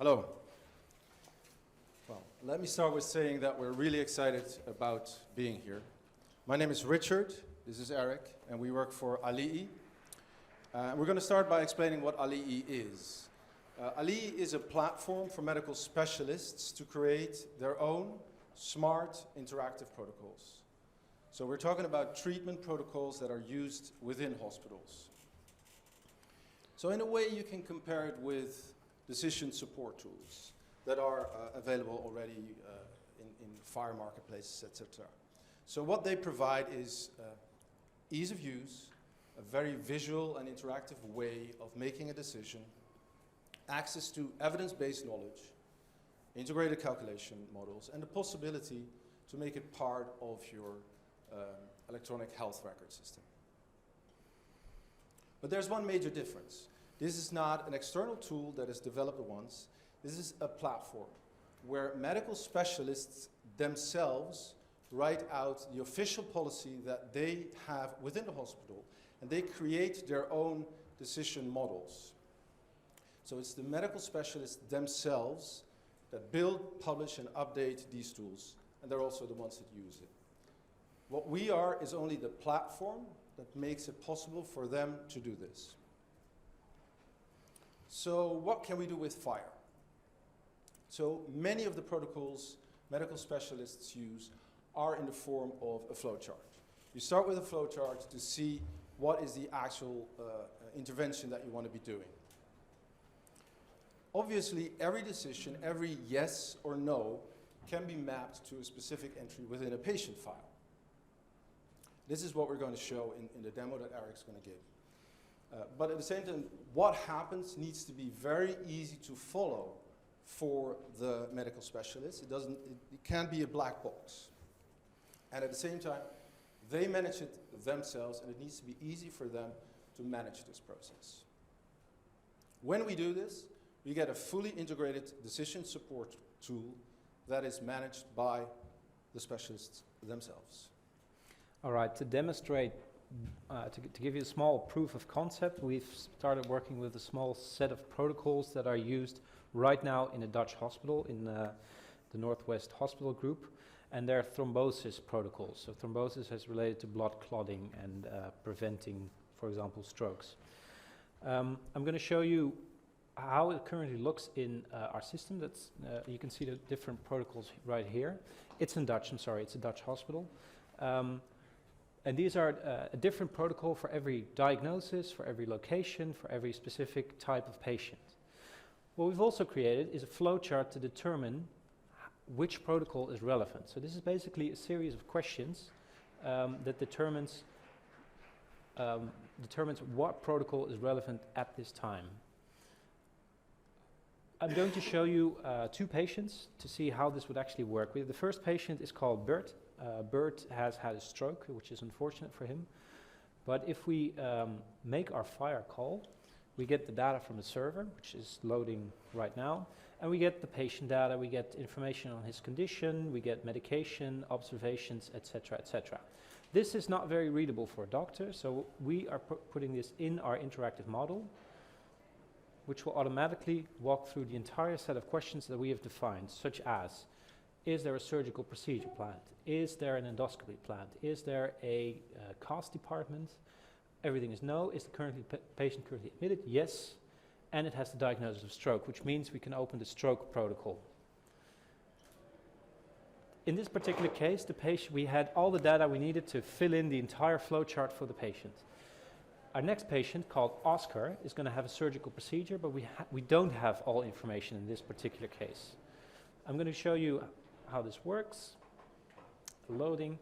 Hello. Well, let me start with saying that we're really excited about being here. My name is Richard, this is Eric, and we work for Alii. We're going to start by explaining what Alii is. Alii is a platform for medical specialists to create their own smart interactive protocols. So we're talking about treatment protocols that are used within hospitals. So in a way you can compare it with decision support tools that are available already in fire marketplaces, etc. So what they provide is ease of use, a very visual and interactive way of making a decision, access to evidence-based knowledge, integrated calculation models, and the possibility to make it part of your electronic health record system. But there's one major difference. This is not an external tool that is developed once. This is a platform where medical specialists themselves write out the official policy that they have within the hospital, and they create their own decision models. So it's the medical specialists themselves that build, publish, and update these tools, and they're also the ones that use it. What we are is only the platform that makes it possible for them to do this. So what can we do with FHIR? So many of the protocols medical specialists use are in the form of a flowchart. You start with a flowchart to see what is the actual intervention that you want to be doing. Obviously, every decision, every yes or no, can be mapped to a specific entry within a patient file. This is what we're going to show in the demo that Eric's going to give. But at the same time, what happens needs to be very easy to follow for the medical specialist. It can't be a black box. And at the same time, they manage it themselves, and it needs to be easy for them to manage this process. When we do this, we get a fully integrated decision support tool that is managed by the specialists themselves. All right, to demonstrate, to give you a small proof of concept, we've started working with a small set of protocols that are used right now in a Dutch hospital, in the Northwest Hospital Group, and they're thrombosis protocols. So thrombosis is related to blood clotting and preventing, for example, strokes. I'm going to show you how it currently looks in our system. That's you can see the different protocols right here. It's in Dutch, I'm sorry, it's a Dutch hospital. And these are a different protocol for every diagnosis, for every location, for every specific type of patient. What we've also created is a flowchart to determine which protocol is relevant. So this is basically a series of questions that determines what protocol is relevant at this time. I'm going to show you two patients to see how this would actually work. The first patient is called Bert. Bert has had a stroke, which is unfortunate for him. But if we make our FHIR call, we get the data from the server, which is loading right now, and we get the patient data, we get information on his condition, we get medication, observations, etc., etc. This is not very readable for a doctor, so we are putting this in our interactive model, which will automatically walk through the entire set of questions that we have defined, such as, is there a surgical procedure planned? Is there an endoscopy planned? Is there a CAS department? Everything is no. Is the patient currently admitted? Yes. And it has the diagnosis of stroke, which means we can open the stroke protocol. In this particular case, we had all the data we needed to fill in the entire flowchart for the patient. Our next patient, called Oscar, is going to have a surgical procedure, but we don't have all information in this particular case. I'm going to show you how this works. Loading.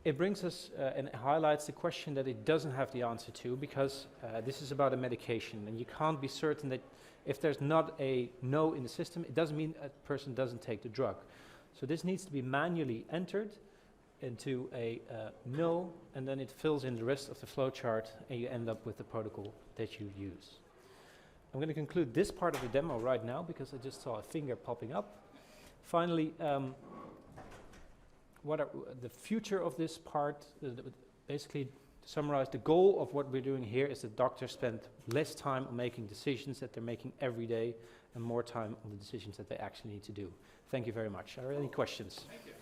It brings us and it highlights the question that it doesn't have the answer to, because this is about a medication, and you can't be certain that if there's not a no in the system, it doesn't mean a person doesn't take the drug. So this needs to be manually entered into a no, and then it fills in the rest of the flowchart, and you end up with the protocol that you use. I'm going to conclude this part of the demo right now because I just saw a finger popping up. Finally, what are the future of this part? Basically, to summarize, the goal of what we're doing here is that doctors spend less time on making decisions that they're making every day, and more time on the decisions that they actually need to do. Thank you very much. Are there any questions? Thank you.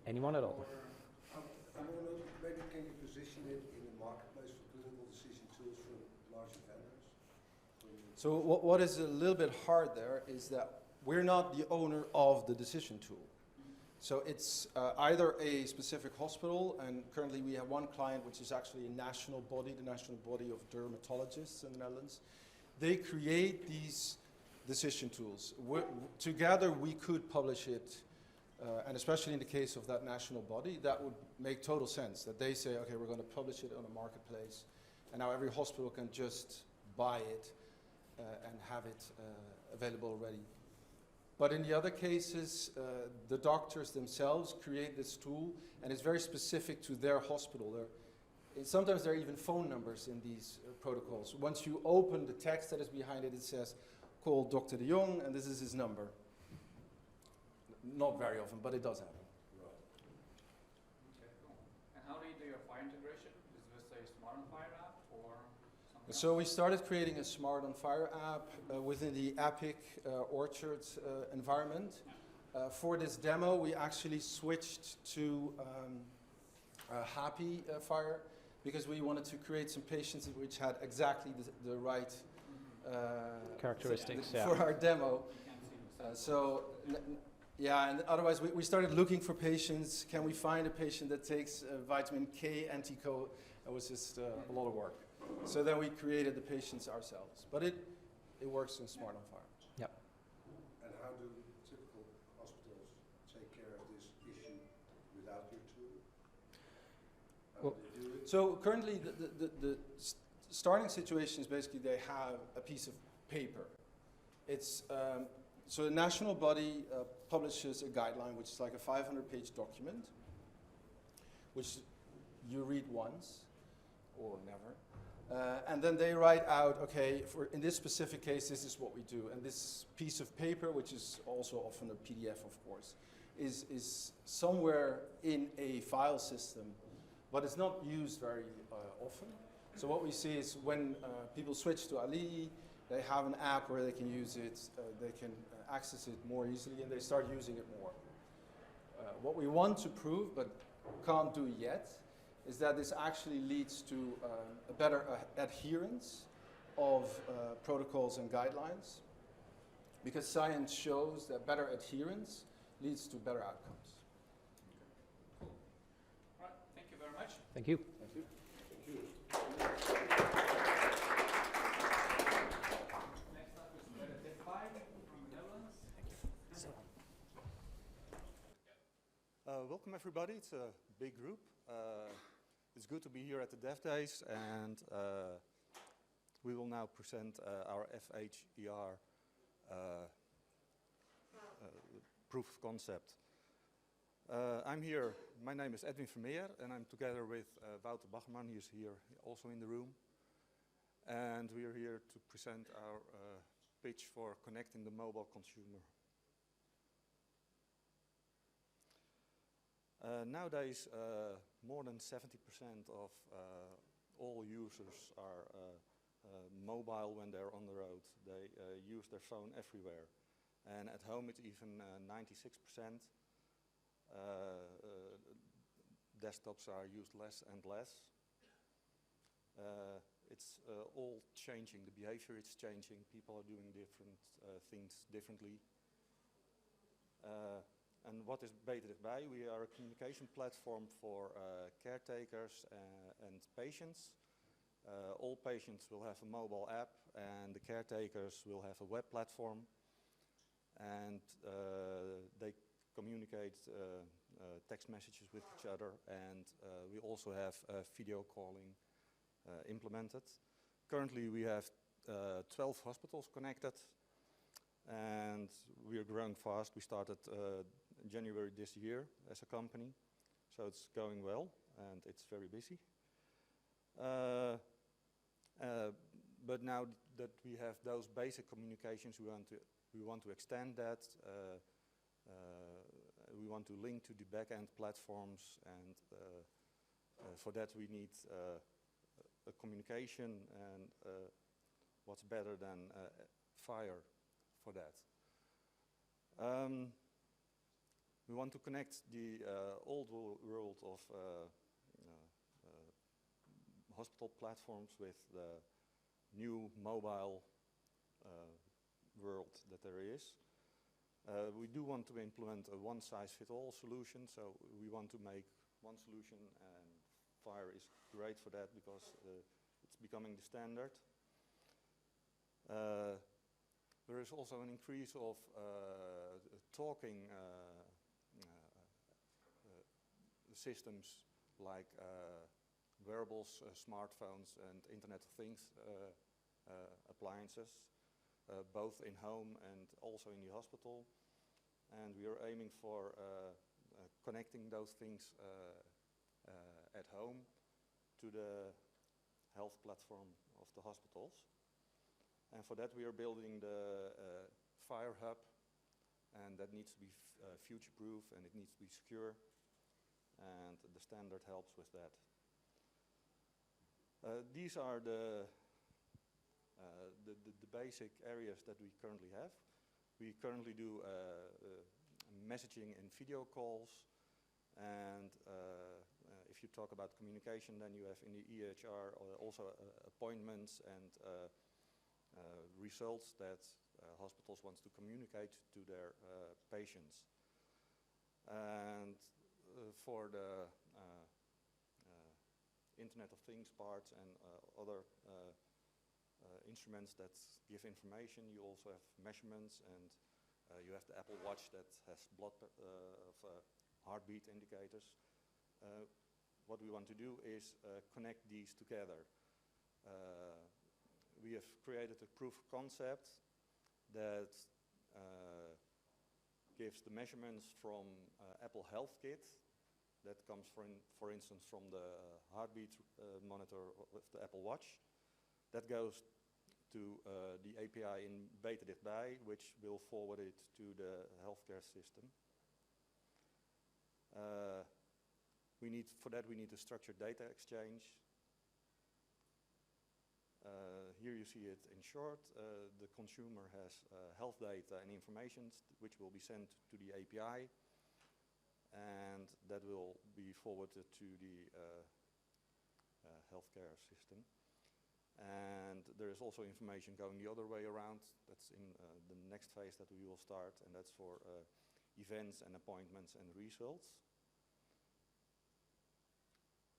Anyone at all? I don't know, maybe can you position it in the marketplace for clinical decision tools from larger vendors? So what is a little bit hard there is that we're not the owner of the decision tool. So it's either a specific hospital, and currently we have one client which is actually a national body, the National Body of Dermatologists in the Netherlands. They create these decision tools. Together we could publish it, and especially in the case of that national body, that would make total sense, that they say, okay, we're going to publish it on a marketplace, and now every hospital can just buy it and have it available already. But in the other cases, the doctors themselves create this tool, and it's very specific to their hospital. Sometimes there are even phone numbers in these protocols. Once you open the text that is behind it, it says, call Dr. de Jong, and this is his number. Not very often, but it does happen. Right. Okay, cool. And how do you do your Fire integration? Is this a Smart on Fire app or something So else? we started creating a Smart on Fire app within the Epic Orchard environment. For this demo, we actually switched to Happy Fire because we wanted to create some patients which had exactly the right Characteristics, for our demo. You can't see the sensor. Yeah, and otherwise we started looking for patients. Can we find a patient that takes vitamin K anti-co? It was just a lot of work. So then we created the patients ourselves. But it works in Smart on Fire. And how do typical hospitals take care of this issue without your tool? How Well, do they do it? So currently the starting situation is basically they have a piece of paper. It's so the national body publishes a guideline, which is like a 500-page document, which you read once or never. And then they write out, okay, in this specific case, this is what we do. And this piece of paper, which is also often a PDF, of course, is somewhere in a file system, but it's not used very often. So what we see is when people switch to Ali, they have an app where they can use it, they can access it more easily, and they start using it more. What we want to prove, but can't do yet, is that this actually leads to a better adherence of protocols and guidelines, because science shows that better adherence leads to better outcomes. Cool. All right, thank you very much. Thank you. Thank you. Thank you. Next up is DevDays from the Netherlands. Welcome everybody, it's a big group. It's good to be here at the DevDays, and we will now present our FHER proof of concept. I'm here, my name is Edwin Vermeer, and I'm together with Wouter Baggerman, he is here also in the room. And we are here to present our pitch for connecting the mobile consumer. Nowadays, more than 70% of all users are mobile when they're on the road. They use their phone everywhere. And at home it's even 96%. Desktops are used less and less. It's all changing. The behavior is changing. People are doing different things differently. And what is DevDays? We are a communication platform for caretakers and patients. All patients will have a mobile app, and the caretakers will have a web platform. And they communicate text messages with each other, and we also have video calling implemented. Currently we have 12 hospitals connected, and we are growing fast. We started January this year as a company, so it's going well and it's very busy. But now that we have those basic communications, we want to extend that. We want to link to the back-end platforms and For that we need a communication, and what's better than fire for that. We want to connect the old world of hospital platforms with the new mobile world that there is. We do want to implement a one-size-fits-all solution, so we want to make one solution, and Fire is great for that because it's becoming the standard. There is also an increase of talking systems like wearables, smartphones, and Internet of Things appliances, both in home and also in the hospital. And we are aiming for connecting those things at home to the health platform of the hospitals. And for that we are building the Fire Hub, and that needs to be future-proof, and it needs to be secure, and the standard helps with that. These are the basic areas that we currently have. We currently do messaging and video calls, and if you talk about communication, then you have in the EHR also appointments and results that hospitals want to communicate to their patients. And for the Internet of Things parts and other instruments that give information, you also have measurements, and you have the Apple Watch that has heartbeat indicators. What we want to do is connect these together. We have created a proof of concept that gives the measurements from Apple Health Kit. That comes, for instance, from the heartbeat monitor of the Apple Watch. That goes to the API in DevDays, which will forward it to the healthcare system. For that we need a structured data exchange. Here you see it in short. The consumer has health data and information which will be sent to the API, and that will be forwarded to the healthcare system. And there is also information going the other way around. That's in the next phase that we will start, and that's for events and appointments and results.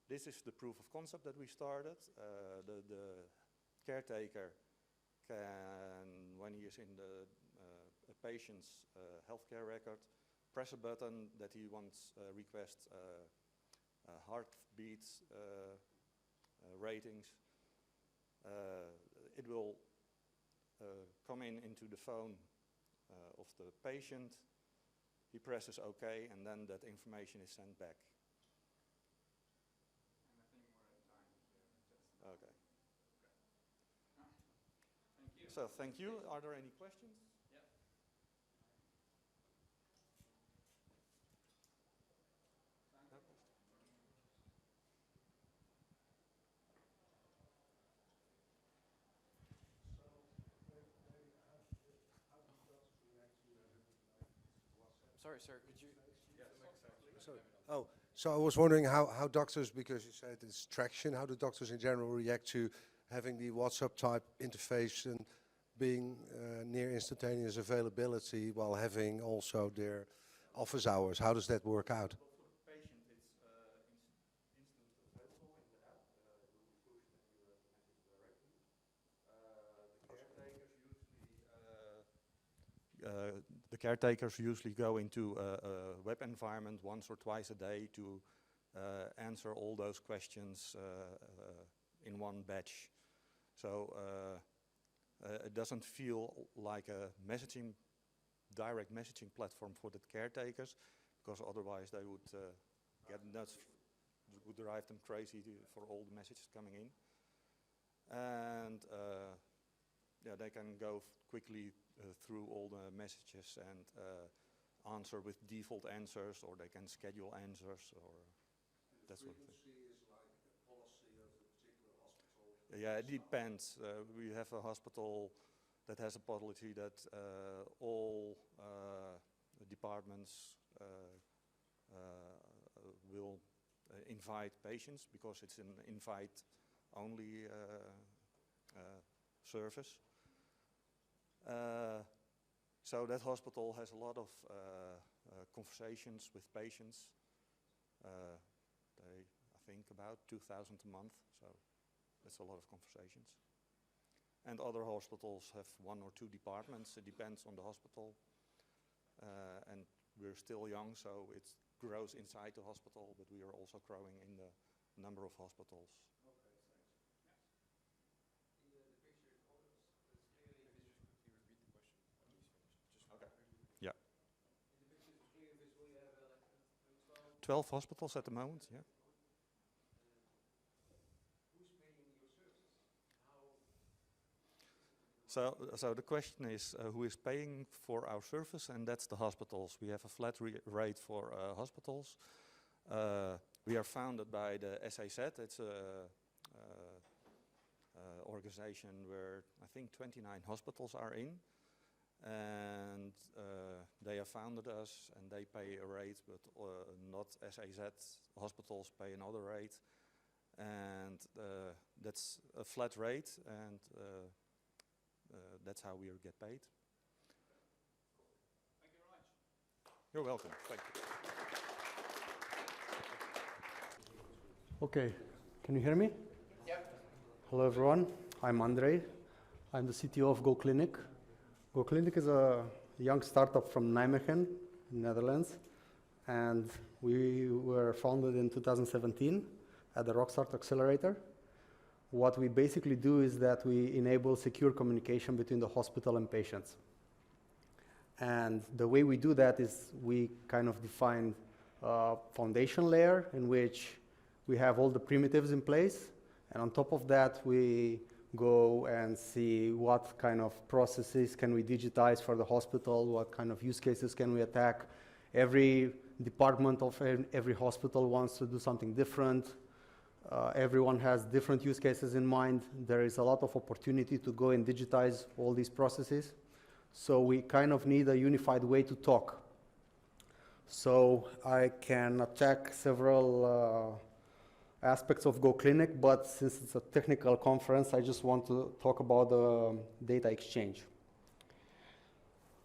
This is the proof of concept that we started. The caretaker can, when he is in a patient's healthcare record, press a button that he wants request heartbeats ratings. It will come into the phone of the patient. He presses OK, and then that information is sent back. And I think we're at time here. Okay. Thank you. So thank you. Are there any questions? Yeah. Sorry, sir, could you? Sorry. Oh, so I was wondering how doctors, because you said it's traction, how do doctors in general react to having the WhatsApp type interface and being near instantaneous availability while having also their office hours? How does that work out? Well, for the patient, it's instant available in the app. It will be pushed and you have the message directly. The caretakers usually go into a web environment once or twice a day to answer all those questions in one batch. So it doesn't feel like a direct messaging platform for the caretakers, because otherwise they would get nuts, would drive them crazy for all the messages coming in. And yeah, they can go quickly through all the messages and answer with default answers, or they can schedule answers, or that sort of thing. Frequency is Yeah, it depends. We have a hospital that has a policy that all departments will invite patients because it's an invite-only service. So that hospital has a lot of conversations with patients. I think about 2,000 a month, so that's a lot of conversations. And other hospitals have 1 or 2 departments. It depends on the hospital. And we're still young, so it grows inside the hospital, but we are also growing in the number of hospitals. Okay, yeah. 12 hospitals at the moment, yeah. So the question is who is paying for our service, and that's the hospitals. We have a flat rate for hospitals. We are founded by the SAZ. It's a organization where I think 29 hospitals are in, and they have founded us, and they pay a rate, but not SAZ hospitals pay another rate, and that's a flat rate, and that's how we get paid. Thank you very much. You're welcome. Thank you. Okay, can you hear me? Yep. Hello everyone, I'm André. I'm the CTO of GoClinic. GoClinic is a young startup from Nijmegen, Netherlands, and we were founded in 2017 at the Rockstart Accelerator. What we basically do is that we enable secure communication between the hospital and patients. And the way we do that is we kind of define a foundation layer in which we have all the primitives in place, and on top of that we go and see what kind of processes can we digitize for the hospital, what kind of use cases can we attack. Every department of every hospital wants to do something different. Everyone has different use cases in mind. There is a lot of opportunity to go and digitize all these processes. So we kind of need a unified way to talk. So I can attack several aspects of GoClinic, but since it's a technical conference, I just want to talk about the data exchange.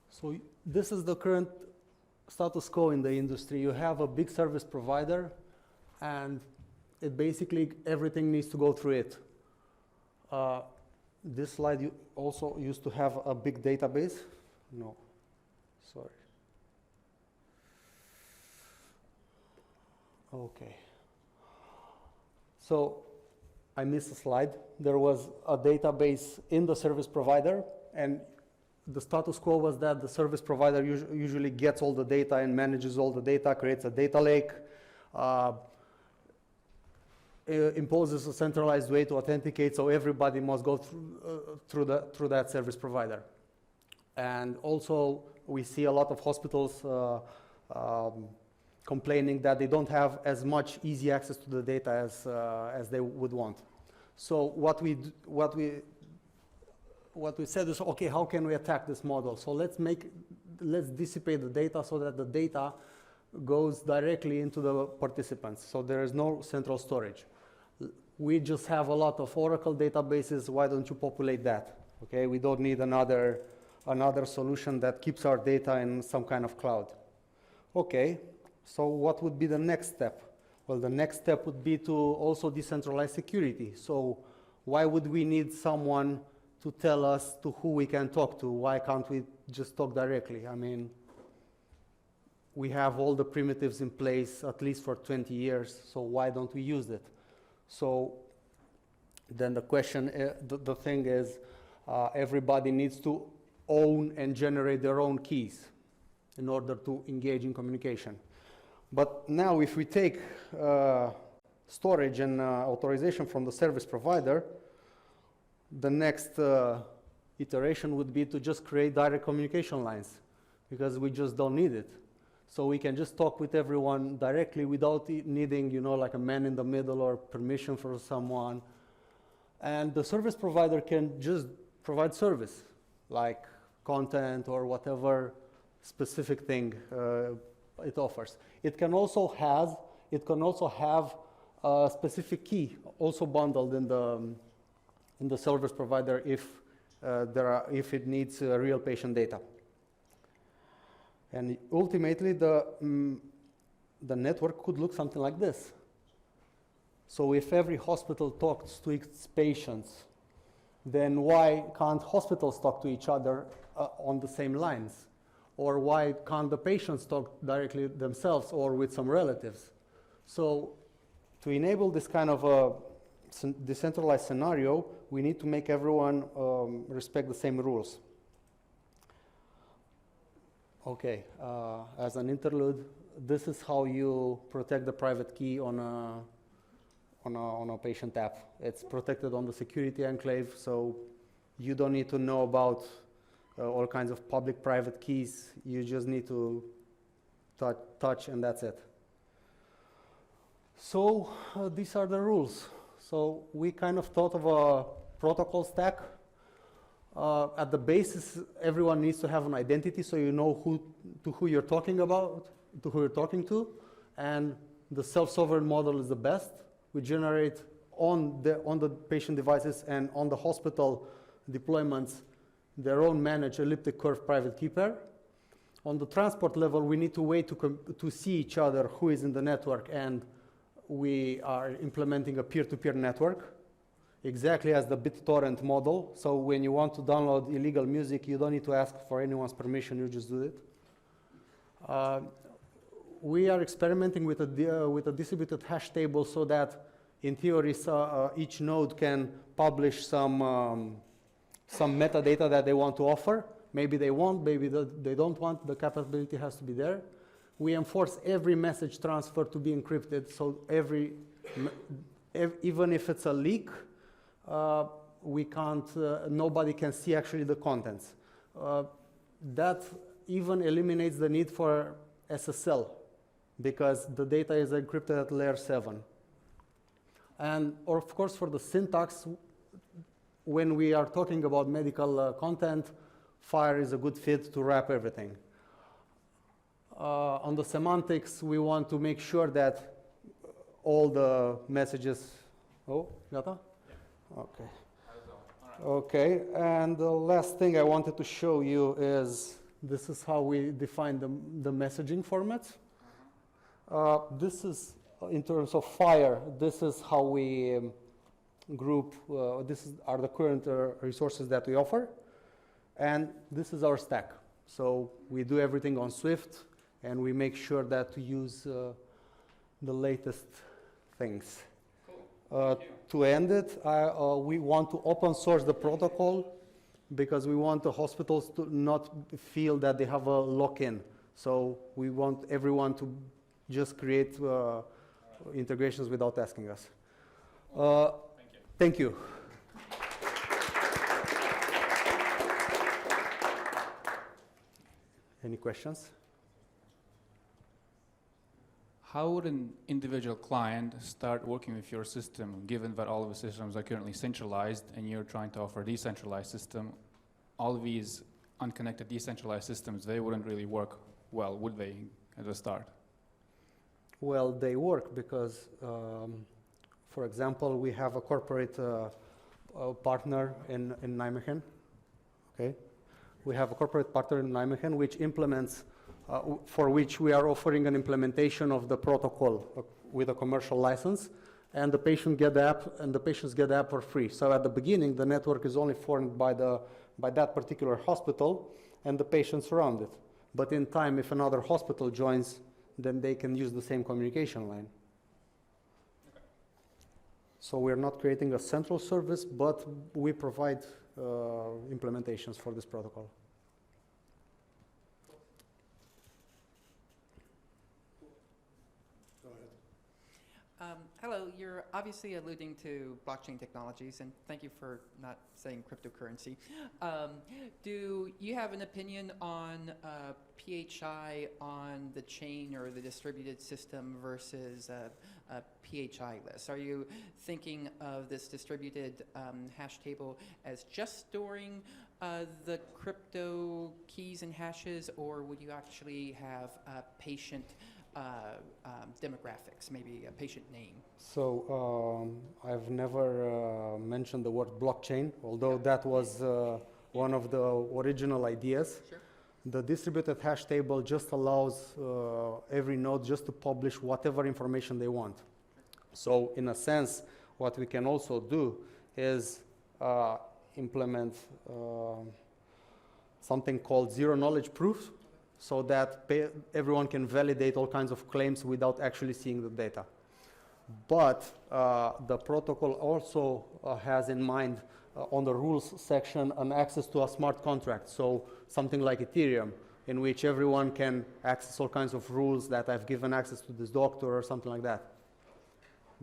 So this is the current status quo in the industry. You have a big service provider, and it basically everything needs to go through it. This slide also used to have a big database. No, sorry. Okay. So I missed a slide. There was a database in the service provider, and the status quo was that the service provider usually gets all the data and manages all the data, creates a data lake, imposes a centralized way to authenticate, so everybody must go through that service provider. And also, we see a lot of hospitals complaining that they don't have as much easy access to the data as they would want. So what we said is, okay, how can we attack this model? So let's dissipate the data so that the data goes directly into the participants. So there is no central storage. We just have a lot of Oracle databases. Why don't you populate that? Okay, we don't need another solution that keeps our data in some kind of cloud. Okay, so what would be the next step? Well, the next step would be to also decentralize security. So why would we need someone to tell us to who we can talk to? Why can't we just talk directly? I mean, we have all the primitives in place at least for 20 years, so why don't we use it? So then the question, the thing is, everybody needs to own and generate their own keys in order to engage in communication. But now if we take storage and authorization from the service provider, the next iteration would be to just create direct communication lines, because we just don't need it. So we can just talk with everyone directly without needing, like a man in the middle or permission from someone. And the service provider can just provide service, like content or whatever specific thing it offers. It can also have a specific key also bundled in the service provider if it needs real patient data. And ultimately, the network could look something like this. So if every hospital talks to its patients, then why can't hospitals talk to each other on the same lines? Or why can't the patients talk directly themselves or with some relatives? So to enable this kind of a decentralized scenario, we need to make everyone respect the same rules. Okay, as an interlude, this is how you protect the private key on a patient app. It's protected on the security enclave, so you don't need to know about all kinds of public-private keys. You just need to touch, and that's it. So these are the rules. So we kind of thought of a protocol stack. At the basis, everyone needs to have an identity, so you know who you're talking about, to who you're talking to, and the self-sovereign model is the best. We generate on the patient devices and on the hospital deployments their own managed elliptic curve private key pair. On the transport level, we need to wait to see each other who is in the network, and we are implementing a peer-to-peer network, exactly as the BitTorrent model. So when you want to download illegal music, you don't need to ask for anyone's permission, you just do it. We are experimenting with a distributed hash table so that, in theory, each node can publish some metadata that they want to offer. Maybe they want, maybe they don't want. The capability has to be there. We enforce every message transfer to be encrypted, so even if it's a leak, nobody can see actually the contents. That even eliminates the need for SSL, because the data is encrypted at layer 7. And of course, for the syntax, when we are talking about medical content, FHIR is a good fit to wrap everything. On the semantics, we want to make sure that all the messages, Gata? Yeah. Okay. Okay, and the last thing I wanted to show you is, this is how we define the messaging formats. This is, in terms of FHIR, this is how we group, are the current resources that we offer. And this is our stack. So we do everything on Swift, and we make sure that to use the latest things. Cool. To end it, we want to open source the protocol because we want the hospitals to not feel that they have a lock-in. So we want everyone to just create integrations without asking us. Thank you. Any questions? How would an individual client start working with your system, given that all of the systems are currently centralized and you're trying to offer a decentralized system? All of these unconnected decentralized systems, they wouldn't really work well, would they, at the start? Well, they work because, for example, we have a corporate partner in Nijmegen. Okay, we have a corporate partner in Nijmegen which implements, for which we are offering an implementation of the protocol with a commercial license, and the patient get the app, and the patients get the app for free. So at the beginning, the network is only formed by that particular hospital and the patients around it. But in time, if another hospital joins, then they can use the same communication line. Okay. So we're not creating a central service, but we provide implementations for this protocol. Hello, you're obviously alluding to blockchain technologies, and thank you for not saying cryptocurrency. Do you have an opinion on PHI on the chain or the distributed system versus PHI list? Are you thinking of this distributed hash table as just storing the crypto keys and hashes, or would you actually have patient demographics, maybe a patient name? So I've never mentioned the word blockchain, although that was one of the original ideas. Sure. The distributed hash table just allows every node just to publish whatever information they want. So in a sense, what we can also do is implement something called zero knowledge proofs, so that everyone can validate all kinds of claims without actually seeing the data. But the protocol also has in mind on the rules section an access to a smart contract, so something like Ethereum, in which everyone can access all kinds of rules that I've given access to this doctor or something like that.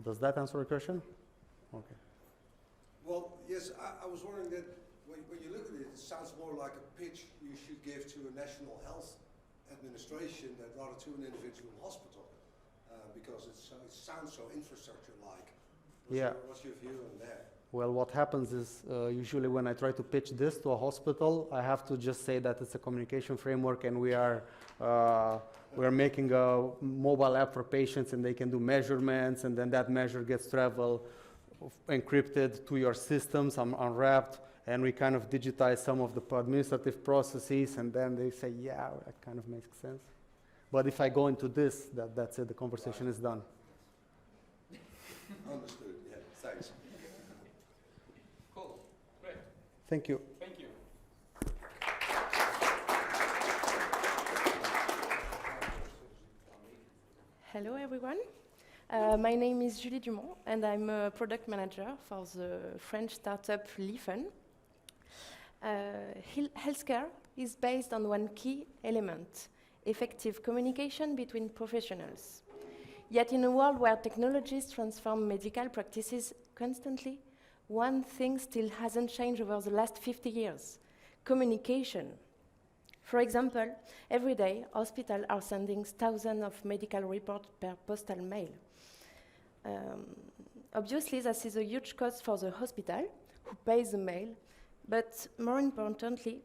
Does that answer your question? Okay. Well, yes, I was wondering that when you look at it, it sounds more like a pitch you should give to a national health administration than rather to an individual hospital, because it sounds so infrastructure-like. What's your view on that? Well, what happens is usually when I try to pitch this to a hospital, I have to just say that it's a communication framework and we're making a mobile app for patients and they can do measurements, and then that measure gets encrypted to your systems, unwrapped, and we kind of digitize some of the administrative processes, and then they say, yeah, that kind of makes sense. But if I go into this, that's it, the conversation is done. Understood, yeah, thanks. Cool, great, Thank you. thank you. Hello, everyone. My name is Julie Dumont, and I'm a product manager for the French startup Lifen. Healthcare is based on one key element: effective communication between professionals. Yet in a world where technologies transform medical practices constantly, one thing still hasn't changed over the last 50 years: communication. For example, every day, hospitals are sending thousands of medical reports per postal mail. Obviously, this is a huge cost for the hospital, who pays the mail, but more importantly,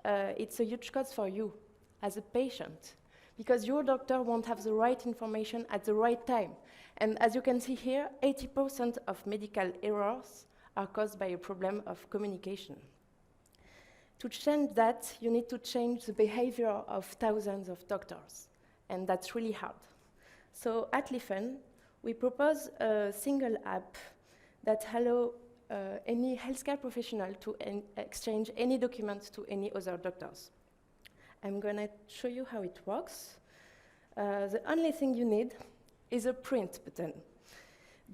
it's a huge cost for you as a patient, because your doctor won't have the right information at the right time. And as you can see here, 80% of medical errors are caused by a problem of communication. To change that, you need to change the behavior of thousands of doctors, and that's really hard. So at Lifen, we propose a single app that allows any healthcare professional to exchange any documents to any other doctors. I'm going to show you how it works. The only thing you need is a print button.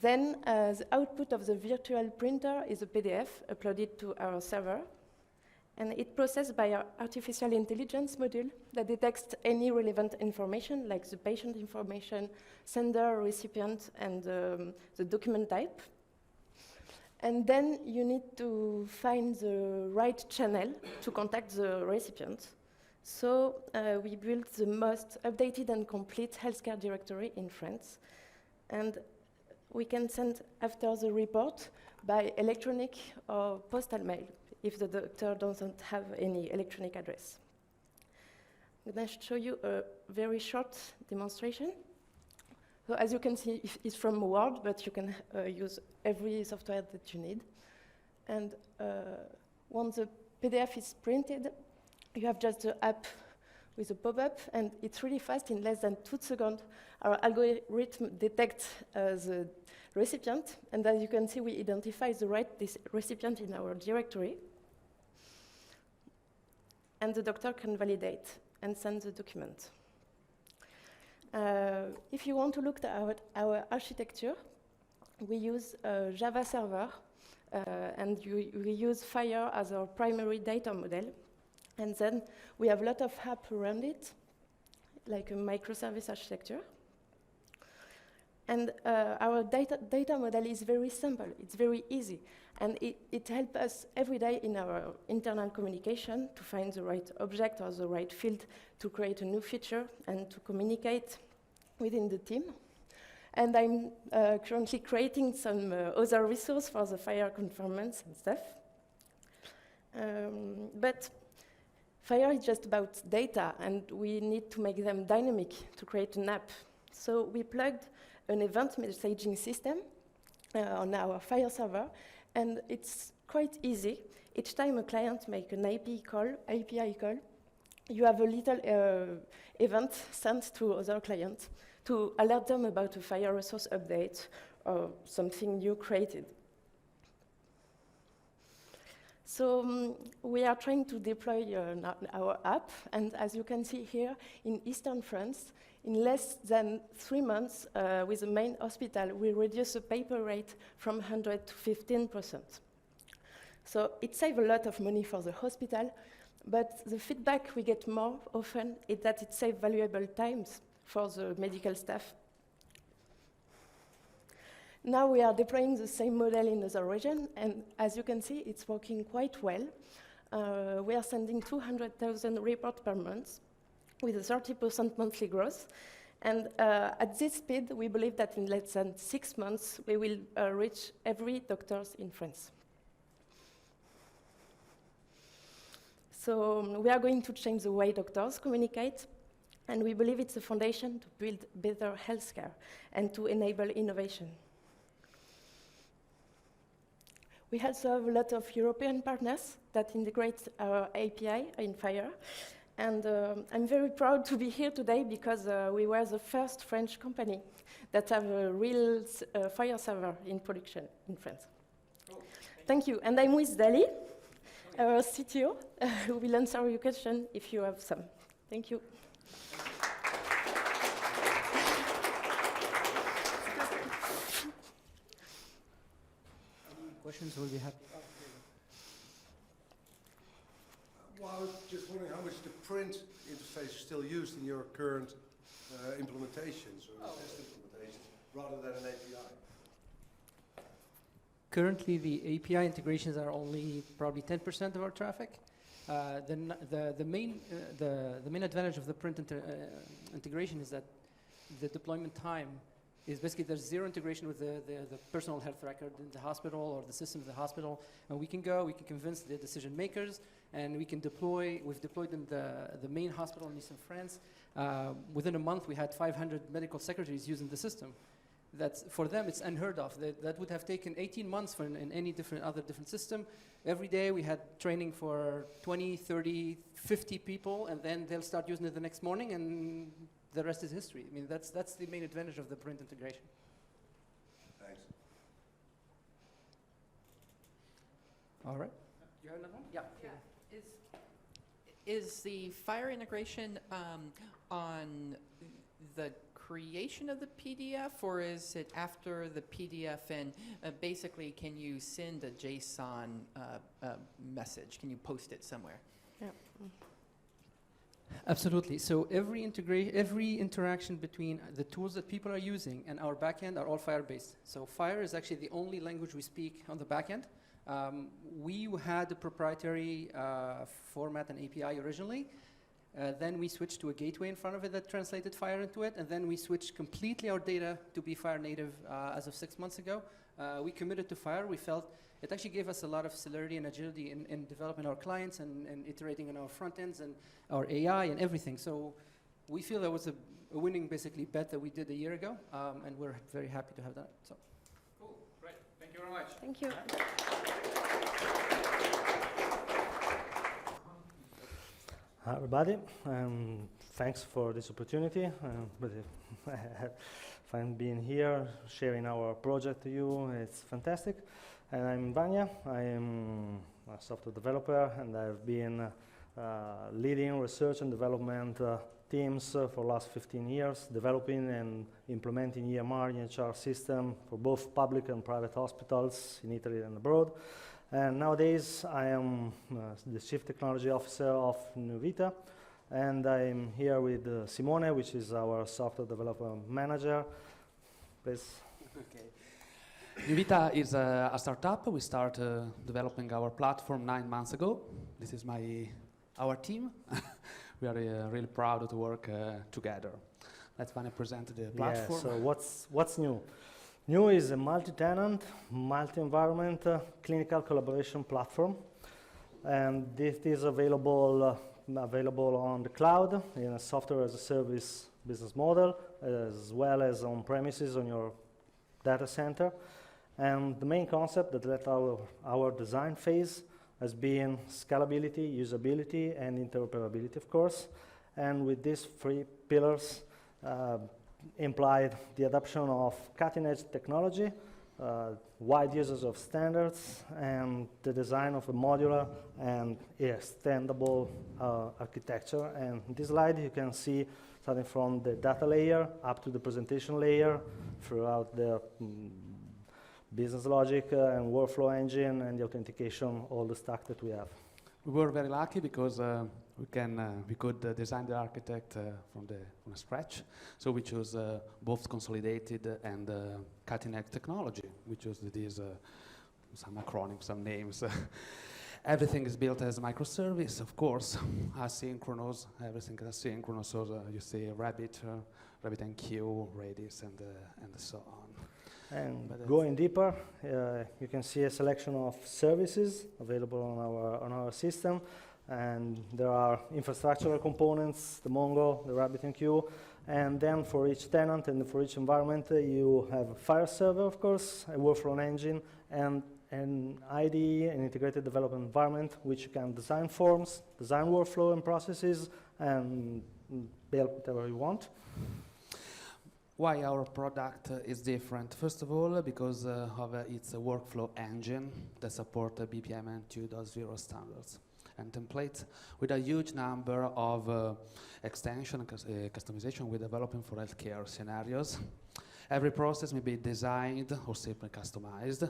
Then the output of the virtual printer is a PDF uploaded to our server, and it's processed by our artificial intelligence module that detects any relevant information, like the patient information, sender, recipient, and the document type. And then you need to find the right channel to contact the recipient. So we built the most updated and complete healthcare directory in France. And we can send after the report by electronic or postal mail if the doctor doesn't have any electronic address. I'm going to show you a very short demonstration. So as you can see, it's from Word, but you can use every software that you need. And once the PDF is printed, you have just the app with a pop-up, and it's really fast. In less than 2 seconds, our algorithm detects the recipient, and as you can see, we identify the right recipient in our directory. And the doctor can validate and send the document. If you want to look at our architecture, we use a Java server, and we use Fire as our primary data model. And then we have a lot of apps around it, like a microservice architecture. And our data model is very simple. It's very easy. And it helps us every day in our internal communication to find the right object or the right field to create a new feature and to communicate within the team. And I'm currently creating some other resource for the FIRE conference and stuff. But FIRE is just about data, and we need to make them dynamic to create an app. So we plugged an event messaging system on our FIRE server, and it's quite easy. Each time a client makes an API call, you have a little event sent to other clients to alert them about a FIRE resource update or something new created. So we are trying to deploy our app, and as you can see here, in Eastern France, in less than 3 months with the main hospital, we reduce the paper rate from 100 to 15%. So it saves a lot of money for the hospital, but the feedback we get more often is that it saves valuable times for the medical staff. Now we are deploying the same model in other regions, and as you can see, it's working quite well. We are sending 200,000 reports per month with a 30% monthly growth. And at this speed, we believe that in less than 6 months, we will reach every doctor in France. So we are going to change the way doctors communicate, and we believe it's a foundation to build better healthcare and to enable innovation. We also have a lot of European partners that integrate our API in FIRE. And I'm very proud to be here today because we were the first French company that have a real FIRE server in production in France. Oh, thank you. And I'm with Dali, our CTO, who will answer your question if you have some. Thank you. Questions, we'll be happy. Well, I was just wondering how much the print interface is still used in your current implementations or test implementations rather than an API. Currently, the API integrations are only probably 10% of our traffic. The main advantage of the print integration is that the deployment time is basically there's zero integration with the personal health record in the hospital or the system of the hospital, and we can convince the decision makers, and we've deployed in the main hospital in Eastern France. Within a month, we had 500 medical secretaries using the system. That's, for them, it's unheard of. That would have taken 18 months for in any other different system. Every day we had training for 20, 30, 50 people, and then they'll start using it the next morning, and the rest is history. I mean, that's the main advantage of the print integration. Thanks. All right. You have another one? Yeah. Is the FIRE integration on the creation of the PDF, or is it after the PDF? And basically, can you send a JSON message? Can you post it somewhere? Yeah. Absolutely. So every interaction between the tools that people are using and our backend are all FIRE-based. So FIRE is actually the only language we speak on the backend. We had a proprietary format and API originally. Then we switched to a gateway in front of it that translated FIRE into it, and then we switched completely our data to be FIRE native as of 6 months ago. We committed to FIRE. We felt it actually gave us a lot of celerity and agility in developing our clients and iterating on our front ends and our AI and everything. So we feel that was a winning, basically, bet that we did a year ago, and we're very happy to have that. So. Cool, great. Thank you very much. Thank you. Hi everybody, thanks for this opportunity. Fun being here, sharing our project to you. It's fantastic. And I'm Vanya. I am a software developer, and I've been leading research and development teams for the last 15 years, developing and implementing EMR and EHR system for both public and private hospitals in Italy and abroad. And nowadays, I am the Chief Technology Officer of Nuvita, and I'm here with Simone, which is our Software Development Manager. Please. Okay. Nuvita is a startup. We started developing our platform 9 months ago. This is our team. We are really proud to work together. Let's Vanya present the Yeah, platform. so what's new? New is a multi-tenant, multi-environment clinical collaboration platform, and this is available on the cloud in a software as a service business model, as well as on premises on your data center. And the main concept that led our design phase has been scalability, usability, and interoperability, of course. And with these three pillars, implied the adoption of cutting-edge technology, wide usage of standards, and the design of a modular and extendable architecture. And in this slide, you can see starting from the data layer up to the presentation layer throughout the business logic and workflow engine and the authentication, all the stack that we have. We were very lucky because we could design the architect from scratch. So we chose both consolidated and cutting-edge technology. We chose these some acronyms, some names. Everything is built as a microservice, of course, asynchronous. Everything is asynchronous. So you see RabbitMQ, Redis, and so on. And going deeper, you can see a selection of services available on our system, and there are infrastructural components, the Mongo, the RabbitMQ, and then for each tenant and for each environment, you have a file server, of course, a workflow engine, and an IDE, an integrated development environment, which you can design forms, design workflow and processes, and build whatever you want. Why our product is different? First of all, because of its workflow engine that supports BPM and 2.0 standards and templates, with a huge number of extension and customization we're developing for healthcare scenarios. Every process may be designed or simply customized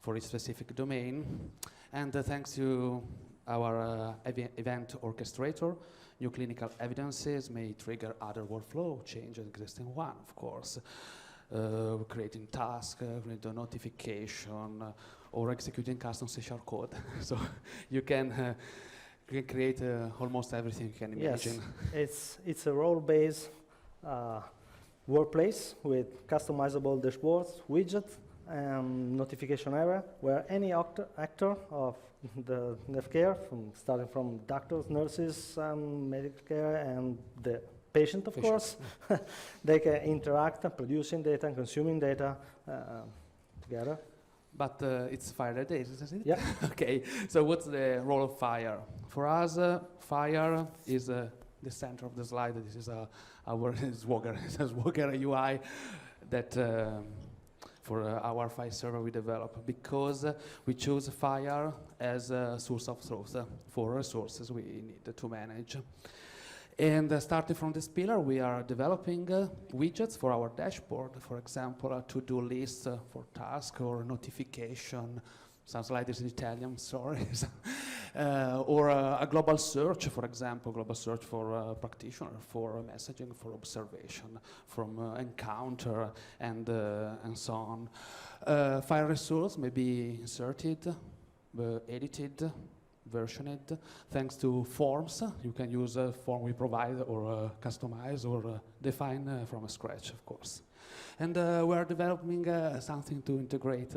for each specific domain. And thanks to our event orchestrator, new clinical evidences may trigger other workflow, change an existing one, of course. Creating tasks, creating notification, or executing custom C# code. So you can create almost everything you can imagine. Yes, it's a role-based workplace with customizable dashboards, widgets, and notification area, where any actor of the healthcare, starting from doctors, nurses, medical care, and the patient, of course, they can interact, producing data and consuming data together. But it's FHIR days, isn't it? Yeah. Okay, so what's the role of FHIR? For us, FHIR is the center of the slide. This is our Swagger UI that for our file server we develop, because we chose FHIR as a source of truth for resources we need to manage. And starting from this pillar, we are developing widgets for our dashboard, for example, a to-do list for task or notification. Sounds like this in Italian, sorry. Or a global search, for example, global search for practitioner, for messaging, for observation, from encounter, and so on. File resource may be inserted, edited, versioned, thanks to forms. You can use a form we provide, or customize, or define from scratch, of course. And we're developing something to integrate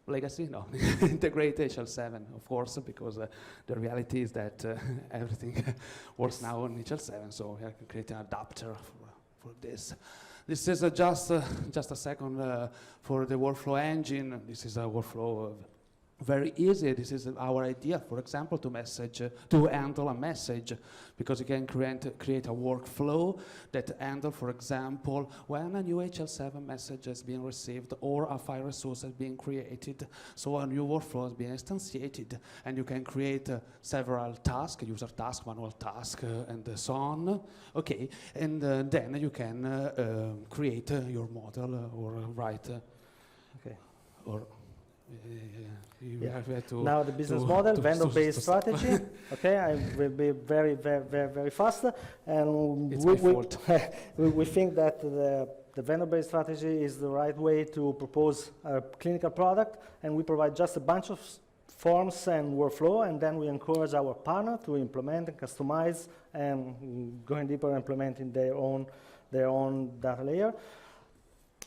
legacy, no, integrate HL7, of course, because the reality is that everything works now on HL7, so we can create an adapter for this. This is just a second for the workflow engine. This is a workflow very easy. This is our idea, for example, to handle a message, because you can create a workflow that handle, for example, when a new HL7 message has been received or a file resource has been created. So a new workflow has been instantiated, and you can create several tasks, user task, manual task, and so on. Okay, and then you can create your model or write. Okay. Or now the business model, vendor-based strategy. Okay, I will be very, very, very, very fast. And it's my fault. we think that the vendor-based strategy is the right way to propose a clinical product, and we provide just a bunch of forms and workflow, and then we encourage our partner to implement and customize and going deeper, implementing their own data layer.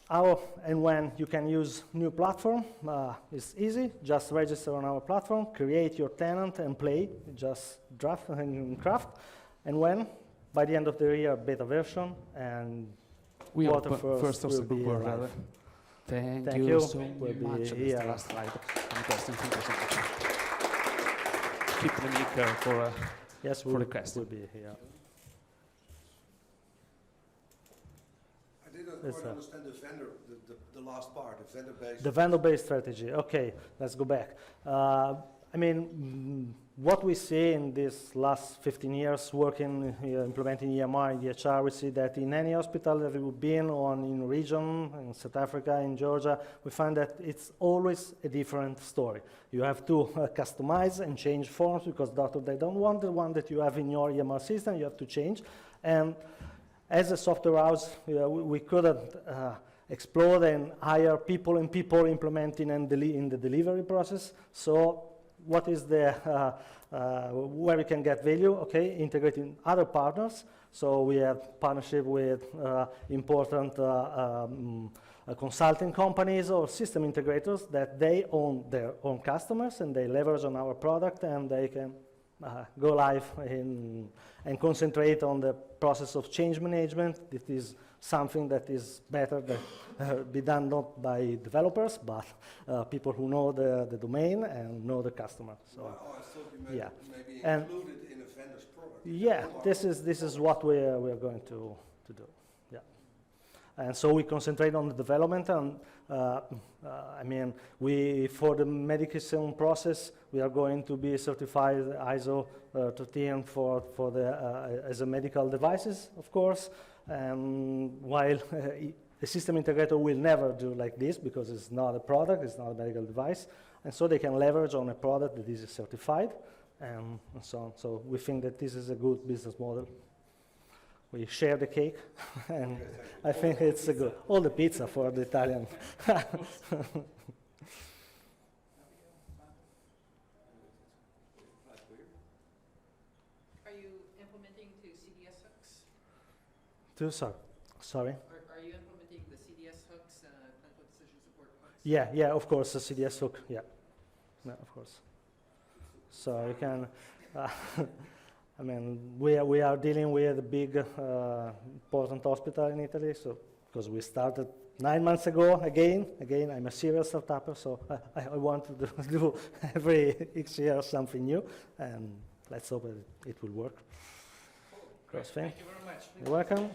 And when you can use new platform, it's easy. Just register on our platform, create your tenant, and play. Just draft and craft. And when, by the end of the year, beta version, and we are quarter first of will be September. live. Thank you so We'll be much. That's the here. last slide. Fantastic. Thank you so much. Keep the mic for Yes, for the question. we'll be here. I did not It's quite a- understand the vendor, the last part, the vendor-based. The vendor-based strategy. Okay, let's go back. I mean, what we see in these last 15 years working, implementing EMR in EHR, we see that in any hospital that we've been on in region, in South Africa, in Georgia, we find that it's always a different story. You have to customize and change forms because doctors, they don't want the one that you have in your EMR system, you have to change. And as a software house, we couldn't explode and hire people implementing and in the delivery process. So what is the, where we can get value? Okay, integrating other partners. So we have partnership with important consulting companies or system integrators that they own their own customers and they leverage on our product and they can go live and concentrate on the process of change management. It is something that is better that be done not by developers, but people who know the domain and know the customer. So, I thought you yeah. maybe And included in a vendor's product. yeah, this is what we are going to do. Yeah, and so we concentrate on the development and I mean for the medication process we are going to be certified ISO 13 for the as a medical devices, of course. While a system integrator will never do like this because it's not a product, it's not a medical device, and so they can leverage on a product that is certified and so on. So we think that this is a good business model. We share the cake, and I think it's a good. All the pizza for the Italian. Are you implementing to CDS hooks? Sorry. Are you implementing the CDS hooks, clinical decision support hooks? Yeah, of course, the CDS hook. Yeah, of course. So you can. I mean, we are dealing with a big, important hospital in Italy. So because we started 9 months ago, again, I'm a serial startup, so I want to do every X year something new, and let's hope that it will work. Cool. Thank you very much. You're welcome.